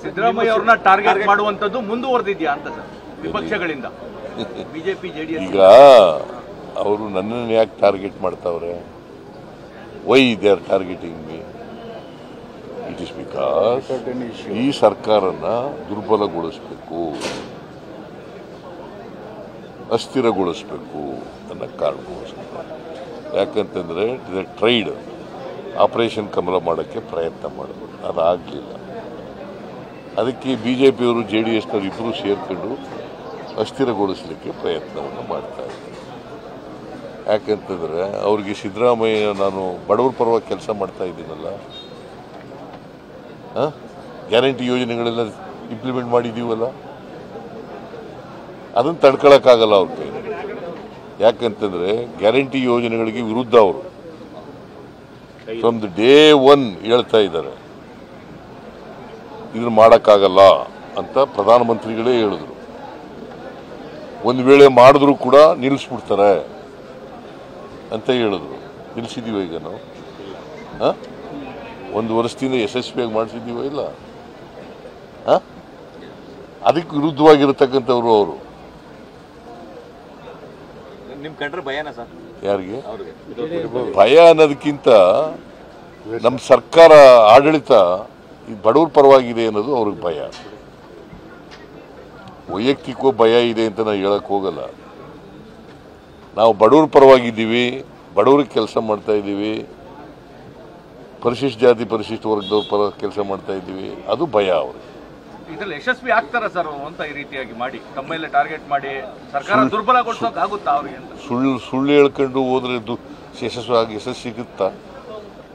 ಸಿದ್ದರಾಮಯ್ಯ ಅವ್ರನ್ನ ಟಾರ್ಗೆಟ್ ಮಾಡುವಂತದ್ದು ಮುಂದುವರೆದಿದ್ಯಾ ಅಂತ ಸರ್ ವಿಪಕ್ಷಗಳಿಂದ ಬಿಜೆಪಿ ಜೆಡಿಎಸ್? ಈಗ ಅವರು ನನ್ನನ್ನು ಯಾಕೆ ಟಾರ್ಗೆಟ್ ಮಾಡ್ತಾವ್ರೆ? Why they are targeting me? It is because ಈ ಸರ್ಕಾರನ ದುರ್ಬಲಗೊಳಿಸಬೇಕು, ಅಸ್ಥಿರಗೊಳಿಸಬೇಕು ಅನ್ನೋ ಕಾರಣಕ್ಕೋಸ್ಕರ. ಯಾಕಂತಂದ್ರೆ ಟ್ರೈಡ್ ಆಪರೇಷನ್ ಕಮಲ ಮಾಡೋಕ್ಕೆ ಪ್ರಯತ್ನ ಮಾಡಿದ್ರು, ಅದಾಗಲಿಲ್ಲ. ಅದಕ್ಕೆ ಬಿಜೆಪಿಯವರು JDSನವರು ಇಬ್ಬರು ಸೇರ್ಕೊಂಡು ಅಸ್ಥಿರಗೊಳಿಸಲಿಕ್ಕೆ ಪ್ರಯತ್ನವನ್ನು ಮಾಡ್ತಾ ಇದ್ದಾರೆ. ಯಾಕಂತಂದ್ರೆ ಅವ್ರಿಗೆ ಸಿದ್ದರಾಮಯ್ಯ ನಾನು ಬಡವರ ಪರವಾಗಿ ಕೆಲಸ ಮಾಡ್ತಾ ಇದ್ದೀನಲ್ಲ, ಗ್ಯಾರಂಟಿ ಯೋಜನೆಗಳೆಲ್ಲ ಇಂಪ್ಲಿಮೆಂಟ್ ಮಾಡಿದ್ದೀವಲ್ಲ, ಅದನ್ನು ತಡ್ಕೊಳಕ್ಕಾಗಲ್ಲ ಅವ್ರ ಕೈ. ಯಾಕಂತಂದ್ರೆ ಗ್ಯಾರಂಟಿ ಯೋಜನೆಗಳಿಗೆ ವಿರುದ್ಧ ಅವರು ಫ್ರಮ್ ದ ಡೇ ಒನ್ ಹೇಳ್ತಾ ಇದ್ದಾರೆ, ಇದನ್ನು ಮಾಡೋಕ್ಕಾಗಲ್ಲ ಅಂತ ಪ್ರಧಾನಮಂತ್ರಿಗಳೇ ಹೇಳಿದ್ರು. ಒಂದು ವೇಳೆ ಮಾಡಿದ್ರು ಕೂಡ ನಿಲ್ಲಿಸ್ಬಿಡ್ತಾರೆ ಅಂತ ಹೇಳಿದ್ರು. ನಿಲ್ಲಿಸಿದೀವ ಈಗ ನಾವು? ಒಂದು ವರ್ಷದಿಂದ ಯಶಸ್ವಿಯಾಗಿ ಮಾಡಿಸಿದೀವ ಇಲ್ಲ? ಅದಕ್ಕೆ ವಿರುದ್ಧವಾಗಿರತಕ್ಕಂಥವ್ರು ಅವರು. ನಿಮ್ ಕಂಡ್ರೆ ಭಯನಾ ಸರ್? ಯಾರಿಗೆ ಭಯ ಅನ್ನೋದಕ್ಕಿಂತ ನಮ್ಮ ಸರ್ಕಾರ ಆಡಳಿತ ಈ ಬಡವ್ರ ಪರವಾಗಿದೆ ಅನ್ನೋದು ಅವ್ರಿಗೆ ಭಯ. ವೈಯಕ್ತಿಕ ಭಯ ಇದೆ ಅಂತ ನಾವು ಹೇಳಕ್ ಹೋಗಲ್ಲ. ನಾವು ಬಡವ್ರ ಪರವಾಗಿದ್ದೀವಿ, ಬಡವ್ರಿಗೆ ಕೆಲಸ ಮಾಡ್ತಾ ಇದ್ದೀವಿ, ಪರಿಶಿಷ್ಟ ಜಾತಿ ಪರಿಶಿಷ್ಟ ವರ್ಗದವ್ರ ಪರ ಕೆಲಸ ಮಾಡ್ತಾ ಇದ್ದೀವಿ, ಅದು ಭಯ ಅವ್ರಿಗೆ. ಇದ್ರಲ್ಲಿ ಯಶಸ್ವಿ ಆಗ್ತಾರ ಸರ್ ಅಂತ ಈ ರೀತಿಯಾಗಿ ಮಾಡಿ ತಮ್ಮೇಲೆ ಟಾರ್ಗೆಟ್ ಮಾಡಿ ಸರ್ಕಾರ ದುರ್ಬಲಗೊಳಿಸೋಕೆ ಆಗುತ್ತಾ ಅವ್ರಿಗೆ ಅಂತ? ಸುಳ್ಳು ಹೇಳ್ಕೊಂಡು ಹೋದ್ರೆ ಯಶಸ್ವಿ ಸಿಗುತ್ತಾ?